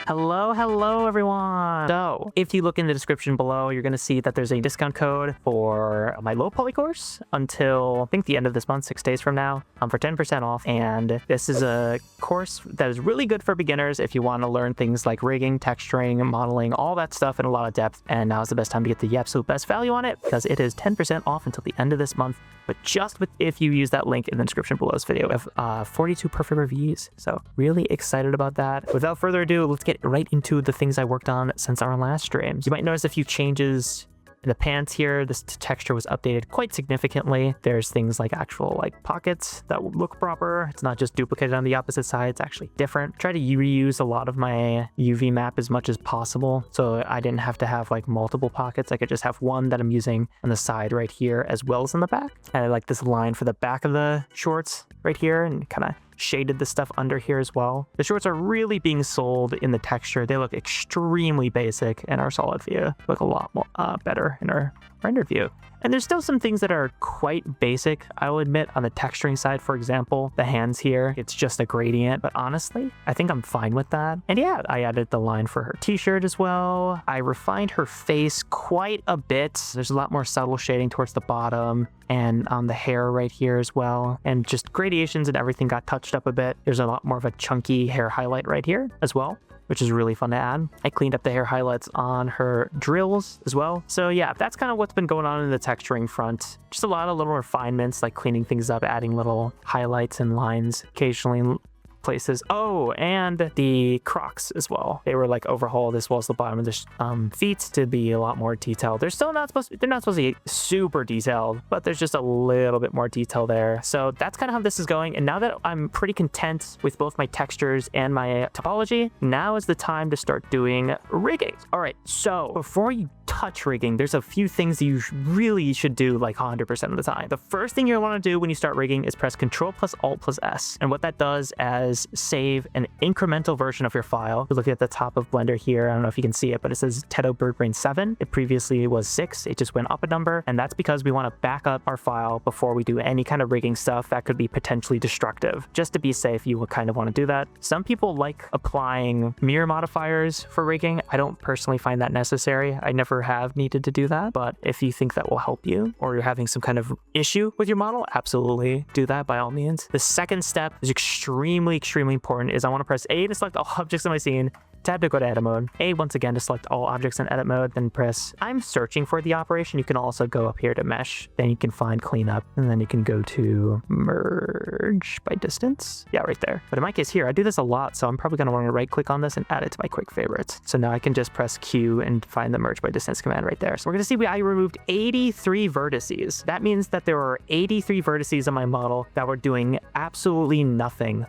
Hello everyone. So if you look in the description below, you're going to see that there's a discount code for my low poly course until I think the end of this month, 6 days from now, for 10% off. And this is a course that is really good for beginners if you want to learn things like rigging, texturing, modeling, all that stuff in a lot of depth. And now is the best time to get the absolute best value on it because it is 10% off until the end of this month. But just if you use that link in the description below this video, we have 42 perfect reviews. So really excited about that. Without further ado, let's get right into the things I worked on since our last streams. You might notice a few changes in the pants here. This texture was updated quite significantly. There's things like actual pockets that will look proper. It's not just duplicated on the opposite side. It's actually different. Try to reuse a lot of my UV map as much as possible. So I didn't have to have multiple pockets. I could just have one that I'm using on the side right here as well as in the back. And I like this line for the back of the shorts right here and kind of shaded the stuff under here as well. The shorts are really being sold in the texture. They look extremely basic in our solid view. Look a lot more better in our rendered view. And there's still some things that are quite basic, I will admit, on the texturing side. For example, the hands here, it's just a gradient, but honestly, I think I'm fine with that. And yeah, I added the line for her t-shirt as well. I refined her face quite a bit. There's a lot more subtle shading towards the bottom and on the hair right here as well. And just gradations and everything got touched up a bit. There's a lot more of a chunky hair highlight right here as well, which is really fun to add. I cleaned up the hair highlights on her drills as well. So yeah, that's kind of what's been going on in the texturing front. Just a lot of little refinements, like cleaning things up, adding little highlights and lines occasionally places. Oh, and the Crocs as well. They were overhauled as well as the bottom of the feet to be a lot more detailed. They're not supposed to be super detailed, but there's just a little bit more detail there. So that's kind of how this is going. And now that I'm pretty content with both my textures and my topology, now is the time to start doing rigging. All right, so before you touch rigging, there's a few things that you really should do 100% of the time. The first thing you'll want to do when you start rigging is press Ctrl plus Alt plus S. And what that does is save an incremental version of your file. If you look at the top of Blender here, I don't know if you can see it, but it says Teto Birdbrain 7. It previously was 6. It just went up a number. And that's because we want to back up our file before we do any kind of rigging stuff that could be potentially destructive. Just to be safe, you will kind of want to do that. Some people like applying mirror modifiers for rigging. I don't personally find that necessary. I never have needed to do that, but if you think that will help you or you're having some kind of issue with your model, absolutely do that by all means. The second step is extremely important is I want to press A to select all objects in my scene, tab to go to edit mode, A once again to select all objects in edit mode, then press I'm searching for the operation. You can also go up here to mesh, then you can find cleanup, and then you can go to merge by distance. Yeah, right there. But in my case here, I do this a lot, so I'm probably going to want to right click on this and add it to my quick favorites. So now I can just press Q and find the merge by distance command right there. So we're going to see I removed 83 vertices. That means that there were 83 vertices on my model that were doing absolutely nothing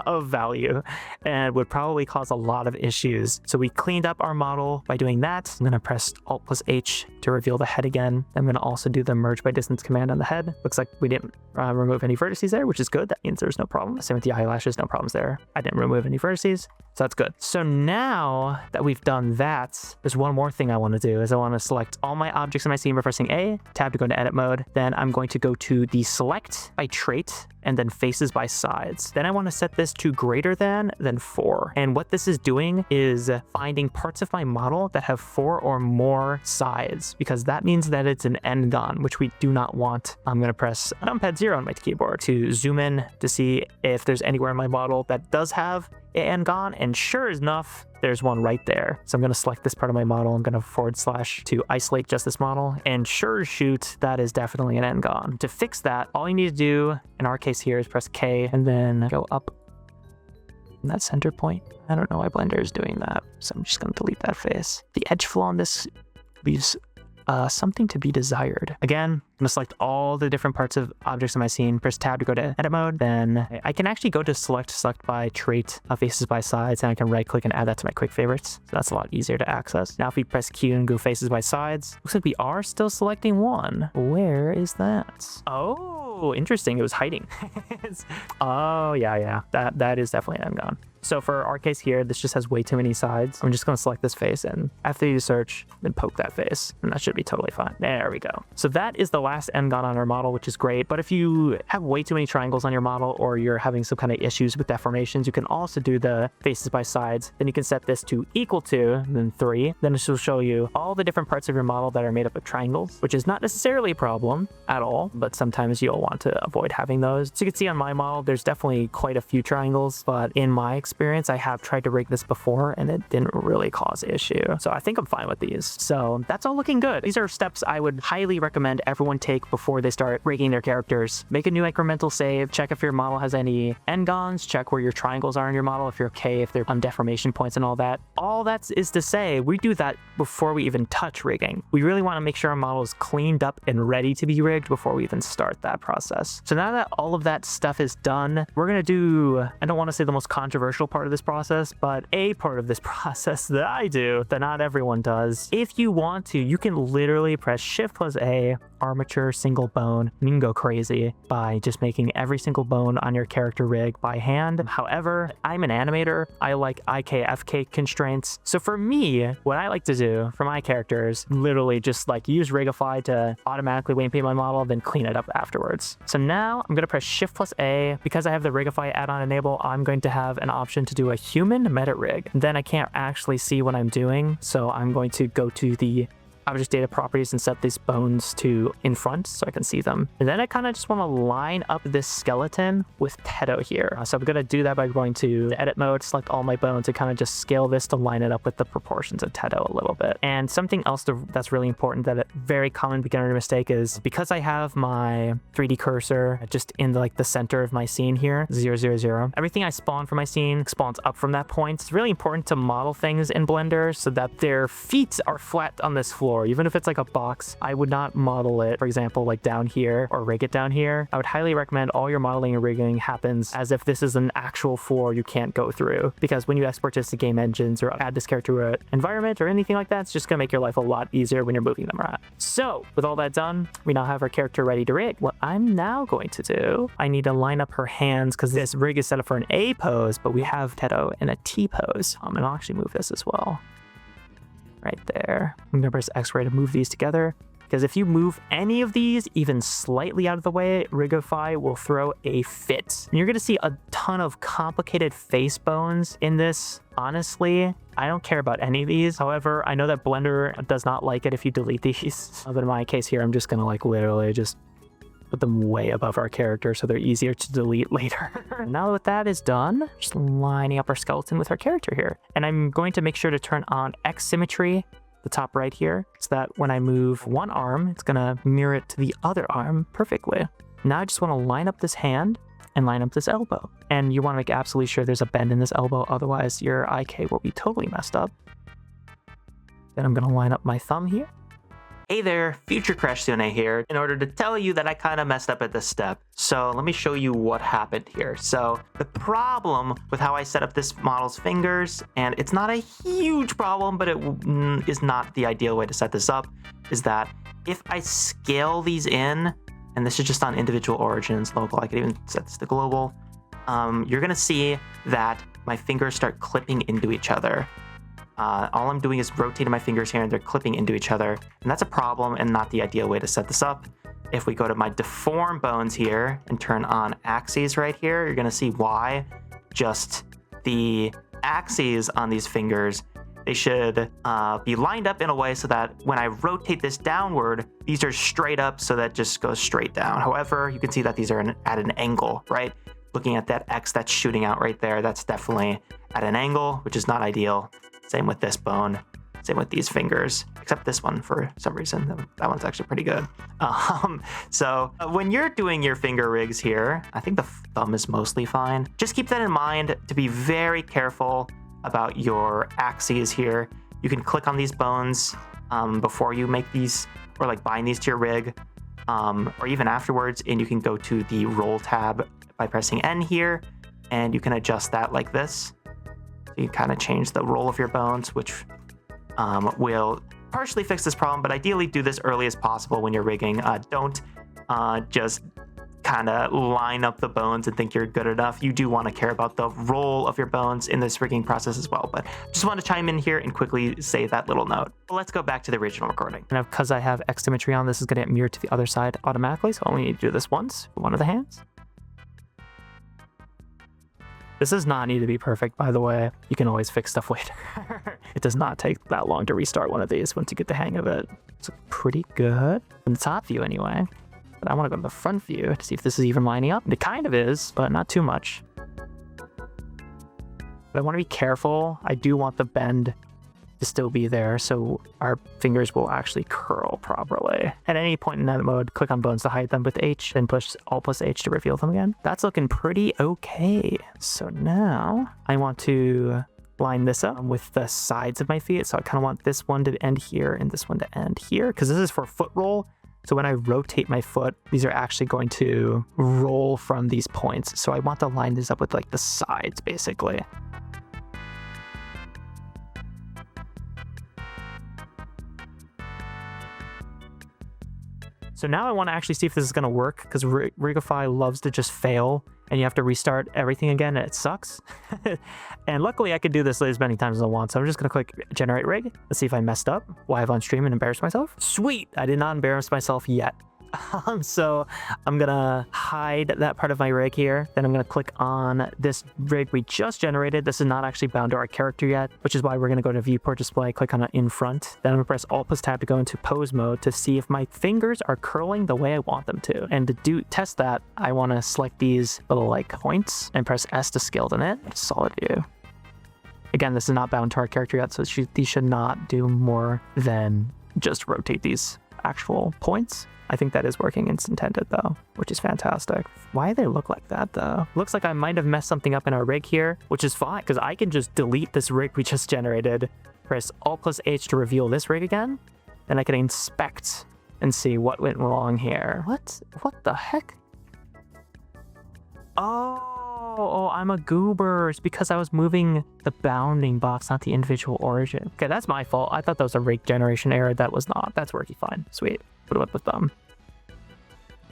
of value and would probably cause a lot of issues. So we cleaned up our model by doing that. I'm going to press Alt plus H to reveal the head again. I'm going to also do the merge by distance command on the head. Looks like we didn't remove any vertices there, which is good. That means there's no problem. Same with the eyelashes, no problems there. I didn't remove any vertices, so that's good. So now that we've done that, there's one more thing I want to do is I want to select all my objects in my scene by pressing A, tab to go into edit mode. Then I'm going to go to the select by trait and then faces by sides. Then I want to set this to greater than 4. And what this is doing is finding parts of my model that have 4 or more sides, because that means that it's an n-gon, which we do not want. I'm going to press numpad 0 on my keyboard to zoom in to see if there's anywhere in my model that does have an n-gon, and sure enough, there's one right there. So I'm going to select this part of my model. I'm going to / to isolate just this model. And sure as shoot, that is definitely an n-gon. To fix that, all you need to do in our case here is press K and then go up in that center point. I don't know why Blender is doing that, so I'm just going to delete that face. The edge flow on this leaves something to be desired. Again, I'm going to select all the different parts of objects in my scene, press tab to go to edit mode. Then I can actually go to select by trait, faces by sides, and I can right click and add that to my quick favorites. So that's a lot easier to access. Now if we press Q and go faces by sides, looks like we are still selecting one. Where is that? Oh, Oh, interesting. It was hiding. Oh, yeah. That is definitely an N-gon. So for our case here, this just has way too many sides. I'm just going to select this face, and after you search, then poke that face, and that should be totally fine. There we go. So that is the last N-gon on our model, which is great. But if you have way too many triangles on your model, or you're having some kind of issues with deformations, you can also do the faces by sides. Then you can set this to equal to, and then 3. Then this will show you all the different parts of your model that are made up of triangles, which is not necessarily a problem at all, but sometimes you'll want to avoid having those. So you can see on my model, there's definitely quite a few triangles, but in my experience, I have tried to rig this before and it didn't really cause issue. So I think I'm fine with these. So that's all looking good. These are steps I would highly recommend everyone take before they start rigging their characters. Make a new incremental save, check if your model has any N-gons, check where your triangles are in your model, if you're okay, if they're on deformation points and all that. All that is to say, we do that before we even touch rigging. We really want to make sure our model is cleaned up and ready to be rigged before we even start that process. So now that all of that stuff is done, we're going to do, I don't want to say the most controversial part of this process, but a part of this process that I do that not everyone does. If you want to, you can literally press Shift plus A, armature single bone, and you can go crazy by just making every single bone on your character rig by hand. However, I'm an animator. I like IKFK constraints. So for me, what I like to do for my characters, literally just like use Rigify to automatically weight paint my model, then clean it up afterwards. So now I'm going to press Shift plus A. Because I have the Rigify add-on enable, I'm going to have an option to do a human meta rig. Then I can't actually see what I'm doing. So I'm going to go to the object data properties and set these bones to in front so I can see them. And then I kind of just want to line up this skeleton with Teto here. So I'm going to do that by going to the edit mode, select all my bones, and kind of just scale this to line it up with the proportions of Teto a little bit. And something else that's really important, that a very common beginner mistake, is because I have my 3D cursor just in the center of my scene here, 0, 0, 0, everything I spawn for my scene spawns up from that point. It's really important to model things in Blender so that their feet are flat on this floor. Even if it's like a box, I would not model it, for example, like down here or rig it down here. I would highly recommend all your modeling and rigging happens as if this is an actual floor you can't go through, because when you export this to game engines or add this character to an environment or anything like that, it's just gonna make your life a lot easier when you're moving them around. So with all that done, we now have our character ready to rig. What I'm now going to do, I need to line up her hands because this rig is set up for an A pose, but we have Teto in a T pose. And I'll actually move this as well. Right there. I'm gonna press X-ray to move these together, because if you move any of these even slightly out of the way, Rigify will throw a fit. And you're gonna see a ton of complicated face bones in this. Honestly, I don't care about any of these. However, I know that Blender does not like it if you delete these. But in my case here, I'm just gonna literally just put them way above our character so they're easier to delete later. Now that that is done, just lining up our skeleton with our character here. And I'm going to make sure to turn on X symmetry, the top right here, so that when I move one arm, it's gonna mirror it to the other arm perfectly. Now I just wanna line up this hand and line up this elbow. And you wanna make absolutely sure there's a bend in this elbow, otherwise your IK will be totally messed up. Then I'm gonna line up my thumb here. Hey there, future Crashsune here, in order to tell you that I kind of messed up at this step. So let me show you what happened here. So the problem with how I set up this model's fingers, and it's not a huge problem, but it is not the ideal way to set this up, is that if I scale these in, and this is just on individual origins, local, I could even set this to global, you're gonna see that my fingers start clipping into each other. All I'm doing is rotating my fingers here and they're clipping into each other. And that's a problem and not the ideal way to set this up. If we go to my deform bones here and turn on axes right here, you're gonna see why. Just the axes on these fingers, they should be lined up in a way so that when I rotate this downward, these are straight up, so that just goes straight down. However, you can see that these are at an angle, right? Looking at that X that's shooting out right there, that's definitely at an angle, which is not ideal. Same with this bone, same with these fingers, except this one for some reason. That one's actually pretty good. So when you're doing your finger rigs here, I think the thumb is mostly fine. Just keep that in mind to be very careful about your axes here. You can click on these bones before you make these, or bind these to your rig, or even afterwards, and you can go to the roll tab by pressing N here, and you can adjust that like this. You kind of change the roll of your bones, which will partially fix this problem, but ideally do this early as possible when you're rigging. Don't just kind of line up the bones and think you're good enough. You do want to care about the role of your bones in this rigging process as well. But just want to chime in here and quickly say that little note. Well, let's go back to the original recording. And because I have X symmetry on, this is going to get mirrored to the other side automatically. So I only need to do this once with one of the hands. This does not need to be perfect, by the way. You can always fix stuff later. It does not take that long to restart one of these once you get the hang of it. It's pretty good from the top view anyway. But I want to go to the front view to see if this is even lining up. It kind of is, but not too much. But I want to be careful. I do want the bend to still be there, so our fingers will actually curl properly. At any point in that mode, click on bones to hide them with H, then push Alt+H to reveal them again. That's looking pretty okay. So now I want to line this up with the sides of my feet. So I kind of want this one to end here and this one to end here, because this is for foot roll. So when I rotate my foot, these are actually going to roll from these points. So I want to line this up with like the sides, basically. So now I want to actually see if this is going to work, because Rigify loves to just fail and you have to restart everything again and it sucks. And luckily I could do this as many times as I want. So I'm just going to click generate rig. Let's see if I messed up live on stream and embarrass myself. Sweet. I did not embarrass myself yet. So I'm gonna hide that part of my rig here. Then I'm gonna click on this rig we just generated. This is not actually bound to our character yet, which is why we're gonna go to viewport display, click on it in front. Then I'm gonna press Alt+Tab to go into pose mode to see if my fingers are curling the way I want them to. And to test that, I wanna select these little like points and press S to skeleton it. Solid view. Again, this is not bound to our character yet, so these should not do more than just rotate these actual points. I think that is working as intended though, which is fantastic. Why do they look like that though? Looks like I might have messed something up in our rig here, which is fine because I can just delete this rig we just generated, press Alt+H to reveal this rig again, then I can inspect and see what went wrong here. What the heck? Oh, I'm a goober. It's because I was moving the bounding box, not the individual origin. Okay, that's my fault. I thought that was a rig generation error. That was not. That's working fine. Sweet. Put it up with thumb.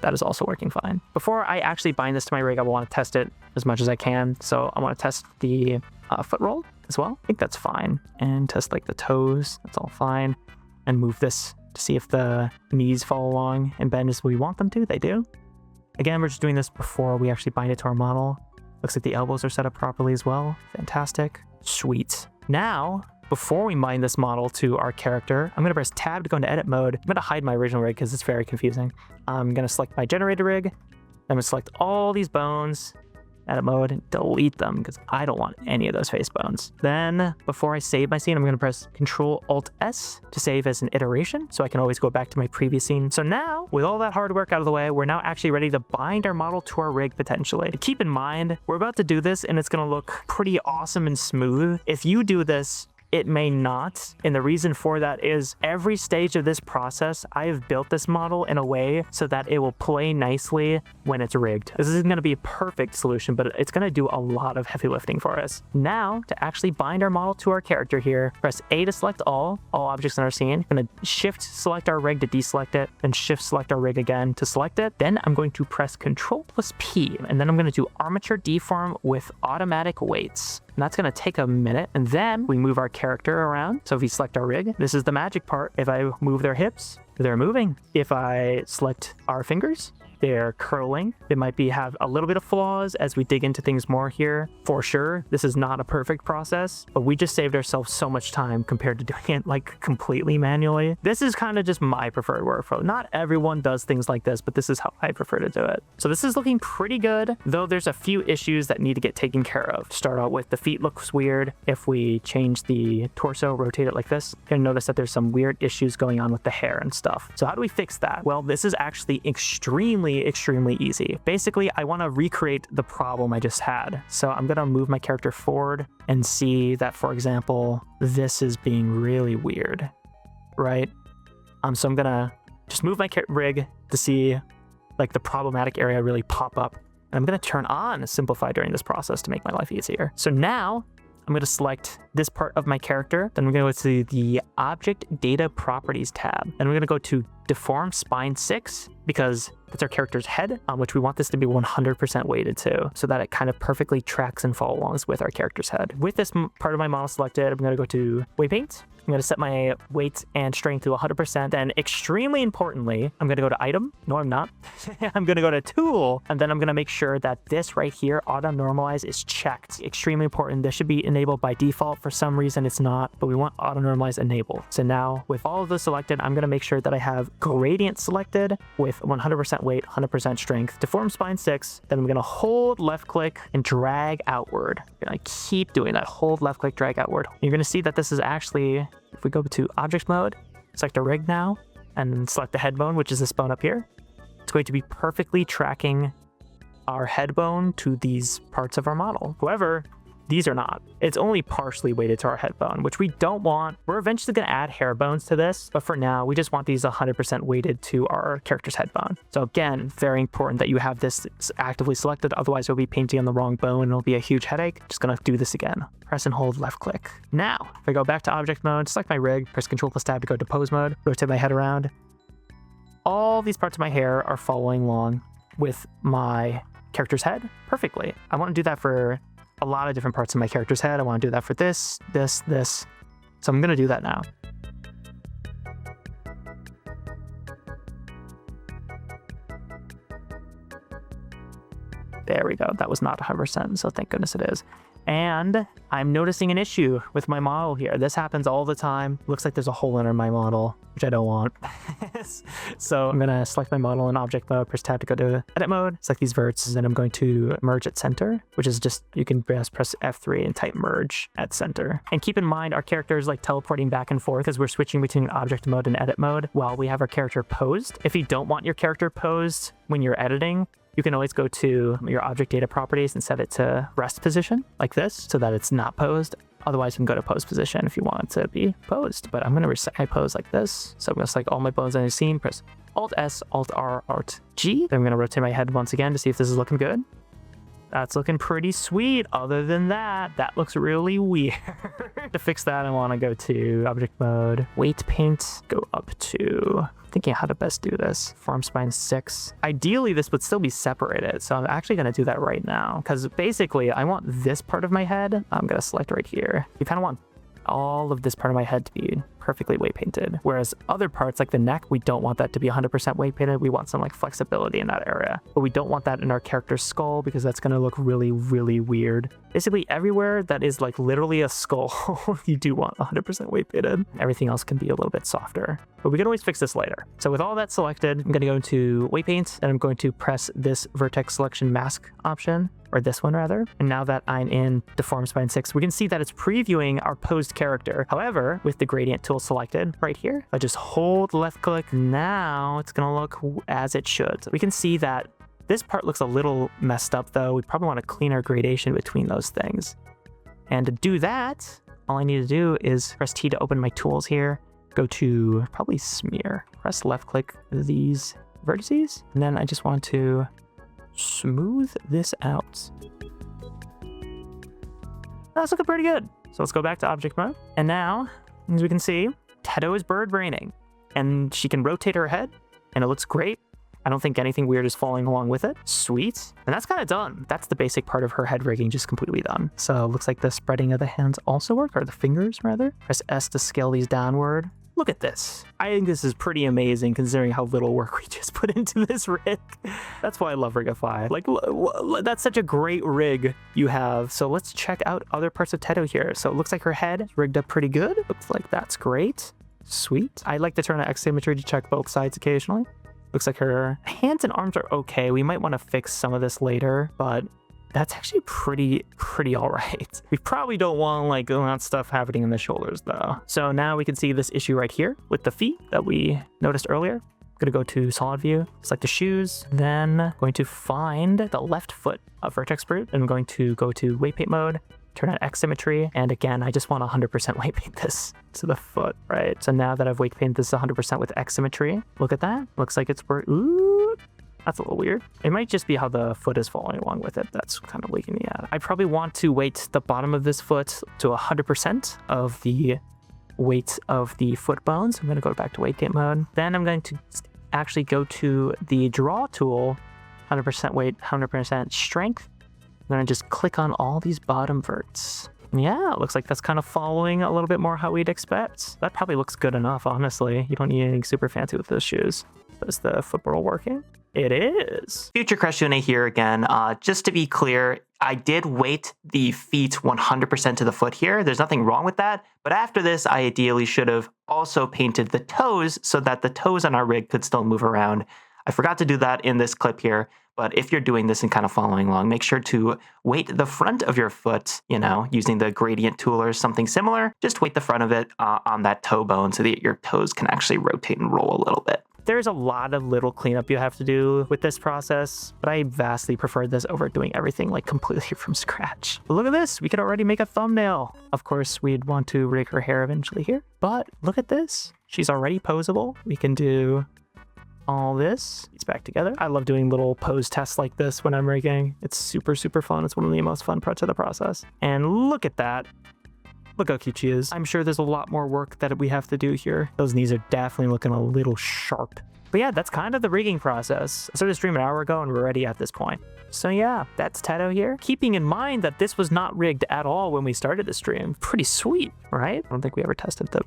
That is also working fine. Before I actually bind this to my rig, I want to test it as much as I can. So I want to test the foot roll as well. I think that's fine. And test like the toes. That's all fine. And move this to see if the knees follow along and bend as we want them to. They do. Again, we're just doing this before we actually bind it to our model. Looks like the elbows are set up properly as well. Fantastic. Sweet. Now, before we bind this model to our character, I'm going to press Tab to go into edit mode. I'm going to hide my original rig because it's very confusing. I'm going to select my generated rig. I'm going to select all these bones, edit mode, and delete them because I don't want any of those face bones. Then, before I save my scene, I'm going to press Control-Alt-S to save as an iteration, so I can always go back to my previous scene. So now, with all that hard work out of the way, we're now actually ready to bind our model to our rig potentially. Keep in mind, we're about to do this and it's going to look pretty awesome and smooth. If you do this, it may not, and the reason for that is every stage of this process, I have built this model in a way so that it will play nicely when it's rigged. This isn't going to be a perfect solution, but it's going to do a lot of heavy lifting for us. Now, to actually bind our model to our character here, press A to select all objects in our scene. I'm going to shift select our rig to deselect it, then shift select our rig again to select it. Then I'm going to press Control+P, and then I'm going to do armature deform with automatic weights. And that's going to take a minute, and then we move our character around. So if we select our rig, this is the magic part. If I move their hips, they're moving. If I select our fingers, they're curling. They might have a little bit of flaws as we dig into things more here. For sure, this is not a perfect process, but we just saved ourselves so much time compared to doing it like completely manually. This is kind of just my preferred workflow. Not everyone does things like this, but this is how I prefer to do it. So this is looking pretty good, though there's a few issues that need to get taken care of. Start out with the feet looks weird. If we change the torso, rotate it like this, you're gonna notice that there's some weird issues going on with the hair and stuff. So how do we fix that? Well, this is actually extremely easy. Basically, I want to recreate the problem I just had. So I'm going to move my character forward and see that, for example, this is being really weird, right? So I'm going to just move my rig to see like the problematic area really pop up. And I'm going to turn on Simplify during this process to make my life easier. So now I'm going to select this part of my character. Then we're going to go to the Object Data Properties tab. Then we're going to go to deform spine 6 because that's our character's head, which we want this to be 100% weighted to, so that it kind of perfectly tracks and follow alongs with our character's head. With this part of my model selected, I'm going to go to weight paint. I'm going to set my weight and strength to 100%. Then extremely importantly, I'm going to go to item. No, I'm not. I'm going to go to tool, and then I'm going to make sure that this right here, auto normalize, is checked. Extremely important. This should be enabled by default. For some reason it's not, but we want auto normalize enabled. So now with all of this selected, I'm going to make sure that I have gradient selected with 100% weight, 100% strength, deform spine 6. Then I'm going to hold left click and drag outward. I'm going to keep doing that. Hold left click, drag outward. You're going to see that this is actually, if we go to object mode, select a rig now, and select the head bone, which is this bone up here, it's going to be perfectly tracking our head bone to these parts of our model. However, these are not. It's only partially weighted to our head bone, which we don't want. We're eventually going to add hair bones to this, but for now, we just want these 100% weighted to our character's head bone. So again, very important that you have this actively selected, otherwise you'll be painting on the wrong bone and it'll be a huge headache. Just going to do this again. Press and hold left click. Now, if I go back to object mode, select my rig, press Ctrl plus Tab to go to pose mode, rotate my head around. All these parts of my hair are following along with my character's head perfectly. I want to do that for a lot of different parts of my character's head. I want to do that for this. So I'm going to do that now. There we go. That was not 100%, so thank goodness it is. And I'm noticing an issue with my model here. This happens all the time. Looks like there's a hole in my model, which I don't want. So I'm going to select my model in object mode, press tab to go to edit mode, select these verts, and I'm going to merge at center, which is just, you can press F3 and type merge at center. And keep in mind, our character is like teleporting back and forth as we're switching between object mode and edit mode while we have our character posed. If you don't want your character posed when you're editing, you can always go to your object data properties and set it to rest position like this so that it's not posed. Otherwise, you can go to pose position if you want it to be posed. But I'm going to reset my pose like this. So I'm going to select all my bones in the scene, press Alt S, Alt R, Alt G. Then I'm going to rotate my head once again to see if this is looking good. That's looking pretty sweet. Other than that, that looks really weird. To fix that, I want to go to object mode, weight paint, go up to, thinking how to best do this, form spine 6. Ideally, this would still be separated. So I'm actually going to do that right now because basically I want this part of my head. I'm going to select right here. You kind of want all of this part of my head to be perfectly weight painted, whereas other parts like the neck, we don't want that to be 100% weight painted. We want some like flexibility in that area, but we don't want that in our character's skull because that's going to look really, really weird. Basically everywhere that is like literally a skull, you do want 100% weight painted. Everything else can be a little bit softer, but we can always fix this later. So with all that selected, I'm going to go into weight paint and I'm going to press this vertex selection mask option, or this one rather. And now that I'm in deform spine 6, we can see that it's previewing our posed character. However, with the gradient tool selected right here, I just hold left click. Now it's gonna look as it should. So we can see that this part looks a little messed up though. We probably want to clean our gradation between those things. And to do that, all I need to do is press T to open my tools here, go to probably smear, press left click these vertices, and then I just want to smooth this out. That's looking pretty good. So let's go back to object mode. And now, as we can see, Teto is bird braining and she can rotate her head and it looks great. I don't think anything weird is falling along with it. Sweet. And that's kind of done. That's the basic part of her head rigging just completely done. So it looks like the spreading of the hands also work, or the fingers rather. Press S to scale these downward. Look at this. I think this is pretty amazing considering how little work we just put into this rig. That's why I love Rigify. Like, that's such a great rig you have. So let's check out other parts of Teto here. So it looks like her head is rigged up pretty good. Looks like that's great. Sweet. I like to turn on X symmetry to check both sides occasionally. Looks like her hands and arms are okay. We might want to fix some of this later, but that's actually pretty all right. We probably don't want like that stuff happening in the shoulders though. So now we can see this issue right here with the feet that we noticed earlier. I'm gonna go to solid view, select the shoes, then going to find the left foot of vertex brute. And I'm going to go to weight paint mode, turn on X symmetry. And again, I just want 100% weight paint this to the foot, right? So now that I've weight painted this 100% with X symmetry, look at that. Looks like it's worked. Ooh. That's a little weird. It might just be how the foot is following along with it. That's kind of leaking me out. I probably want to weight the bottom of this foot to 100% of the weight of the foot bones. I'm going to go back to weight game mode. Then I'm going to actually go to the draw tool, 100% weight, 100% strength. I'm going to just click on all these bottom verts. Yeah, it looks like that's kind of following a little bit more how we'd expect. That probably looks good enough, honestly. You don't need anything super fancy with those shoes. Is the foot roll working? It is. Future Crashsune here again. Just to be clear, I did weight the feet 100% to the foot here. There's nothing wrong with that. But after this, I ideally should have also painted the toes so that the toes on our rig could still move around. I forgot to do that in this clip here. But if you're doing this and kind of following along, make sure to weight the front of your foot, using the gradient tool or something similar. Just weight the front of it on that toe bone so that your toes can actually rotate and roll a little bit. There's a lot of little cleanup you have to do with this process, but I vastly prefer this over doing everything like completely from scratch. But look at this, we could already make a thumbnail. Of course, we'd want to rig her hair eventually here, but look at this. She's already posable. We can do all this. It's back together. I love doing little pose tests like this when I'm rigging. It's super, super fun. It's one of the most fun parts of the process. And look at that. Look how cute she is. I'm sure there's a lot more work that we have to do here. Those knees are definitely looking a little sharp. But yeah, that's kind of the rigging process. I started streaming an hour ago and we're already at this point. So yeah, that's Teto here. Keeping in mind that this was not rigged at all when we started the stream. Pretty sweet, right? I don't think we ever tested the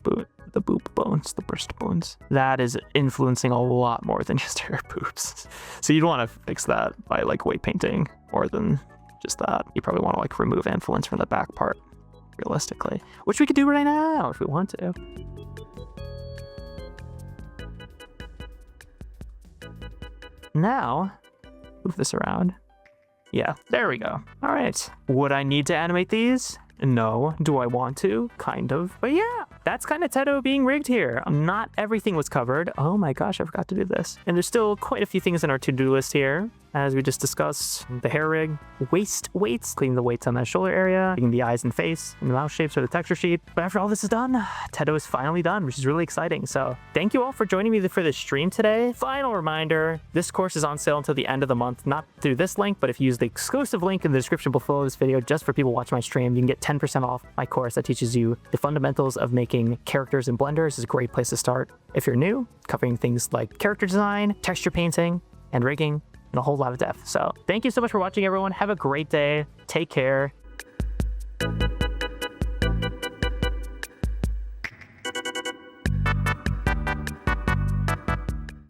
boob bones, the breast bones. That is influencing a lot more than just her boobs. So you'd want to fix that by like weight painting more than just that. You probably want to like remove influence from the back part, realistically, which we could do right now if we want to. Now, move this around. Yeah, there we go. All right. Would I need to animate these? No. Do I want to? Kind of. But yeah, that's kind of Teto being rigged here. Not everything was covered. Oh my gosh, I forgot to do this. And there's still quite a few things in our to-do list here. As we just discussed, the hair rig, waist weights, cleaning the weights on that shoulder area, cleaning the eyes and face, and the mouth shapes or the texture sheet. But after all this is done, Teto is finally done, which is really exciting. So thank you all for joining me for this stream today. Final reminder, this course is on sale until the end of the month, not through this link, but if you use the exclusive link in the description below this video, just for people watching my stream, you can get 10% off my course that teaches you the fundamentals of making characters in Blender. This is a great place to start. If you're new, covering things like character design, texture painting, and rigging, and a whole lot of depth. So thank you so much for watching, everyone. Have a great day. Take care.